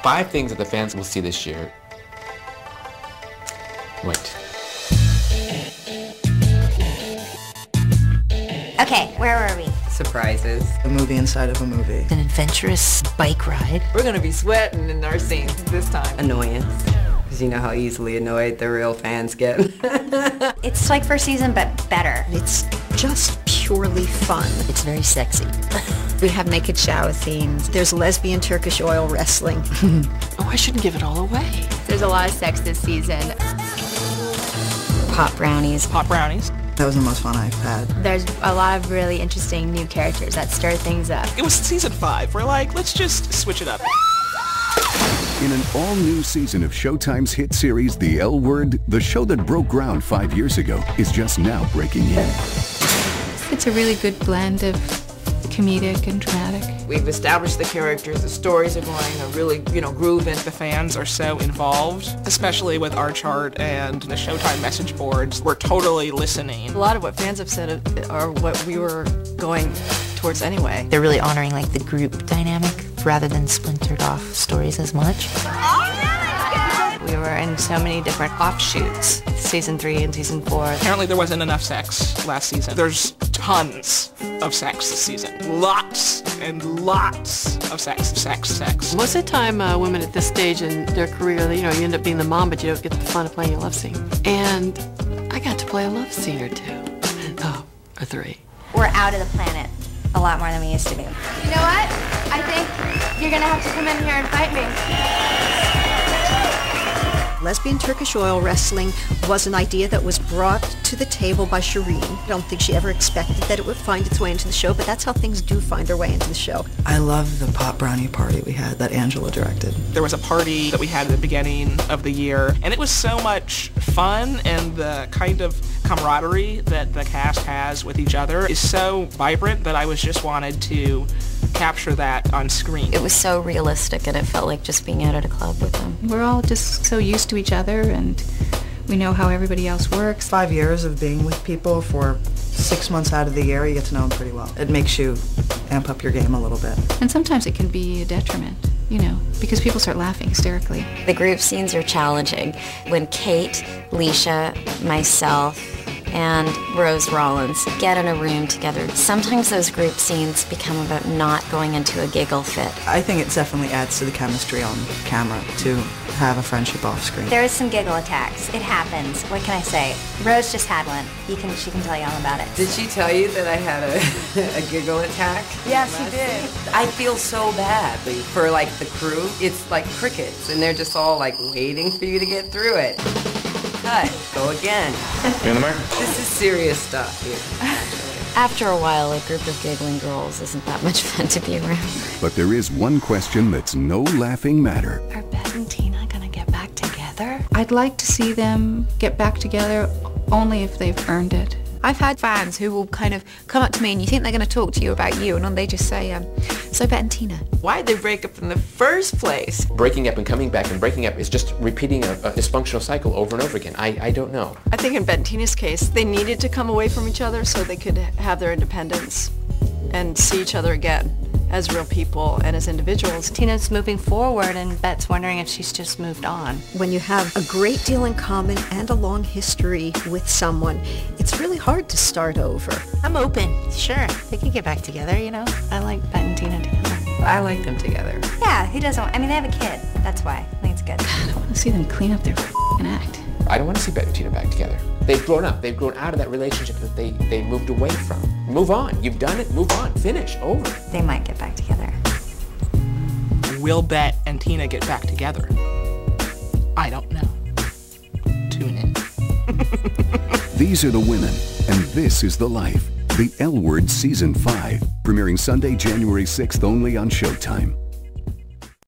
5 things that the fans will see this year. Wait. Okay, where were we? Surprises. A movie inside of a movie. An adventurous bike ride. We're gonna be sweating in our scenes this time. Annoyance. Because you know how easily annoyed the real fans get. It's like first season, but better. It's just purely fun. It's very sexy. We have naked shower scenes. There's lesbian Turkish oil wrestling. Oh, I shouldn't give it all away. There's a lot of sex this season. Pop brownies. Pop brownies. That was the most fun I've had. There's a lot of really interesting new characters that stir things up. It was season 5. We're like, let's just switch it up. In an all-new season of Showtime's hit series, The L Word, the show that broke ground 5 years ago is just now breaking in. It's a really good blend of comedic and dramatic. We've established the characters, the stories are going a really, groove in. The fans are so involved, especially with our chart and the Showtime message boards. We're totally listening. A lot of what fans have said are what we were going towards anyway. They're really honoring like the group dynamic rather than splintered off stories as much. We were in so many different offshoots, season 3 and season 4. Apparently there wasn't enough sex last season. There's tons of sex this season. Lots and lots of sex. Most of the time, women at this stage in their career, you end up being the mom, but you don't get the fun of playing a love scene. And I got to play a love scene or 2. Oh, or 3. We're out of the planet a lot more than we used to be. You know what? I think you're gonna have to come in here and fight me. Lesbian Turkish oil wrestling was an idea that was brought to the table by Shireen. I don't think she ever expected that it would find its way into the show, but that's how things do find their way into the show. I love the pop brownie party we had that Angela directed. There was a party that we had at the beginning of the year, and it was so much fun, and the kind of camaraderie that the cast has with each other is so vibrant that I just wanted to capture that on screen. It was so realistic, and it felt like just being out at a club with them. We're all just so used to each other, and we know how everybody else works. 5 years of being with people for 6 months out of the year, you get to know them pretty well. It makes you amp up your game a little bit. And sometimes it can be a detriment, because people start laughing hysterically. The group scenes are challenging. When Kate, Leisha, myself, and Rose Rollins get in a room together, sometimes those group scenes become about not going into a giggle fit. I think it definitely adds to the chemistry on camera to have a friendship off screen. There is some giggle attacks. It happens. What can I say? Rose just had one. She can tell you all about it. Did she tell you that I had a giggle attack? Yeah, she did. I feel so bad for the crew. It's like crickets, and they're just all waiting for you to get through it. Cut. Go again. You in the mark? This is serious stuff here. After a while, a group of giggling girls isn't that much fun to be around. But there is one question that's no laughing matter. Are Beth and Tina gonna get back together? I'd like to see them get back together only if they've earned it. I've had fans who will kind of come up to me and you think they're going to talk to you about you, and then they just say, so Bet and Tina. Why'd they break up in the first place? Breaking up and coming back and breaking up is just repeating a dysfunctional cycle over and over again. I don't know. I think in Bet and Tina's case, they needed to come away from each other so they could have their independence and see each other again as real people and as individuals. Tina's moving forward, and Bet's wondering if she's just moved on. When you have a great deal in common and a long history with someone, it's really hard to start over. I'm open. Sure, they can get back together, I like Bet and Tina together. I like them together. Yeah, who doesn't want? I mean, they have a kid. That's why. I think it's good. I don't want to see them clean up their act. I don't want to see Bet and Tina back together. They've grown up. They've grown out of that relationship that they moved away from. Move on. You've done it. Move on. Finish. Over. They might get back together. Will Bet and Tina get back together? I don't know. Tune in. These are the women, and this is the life. The L Word Season 5, premiering Sunday, January 6th only on Showtime.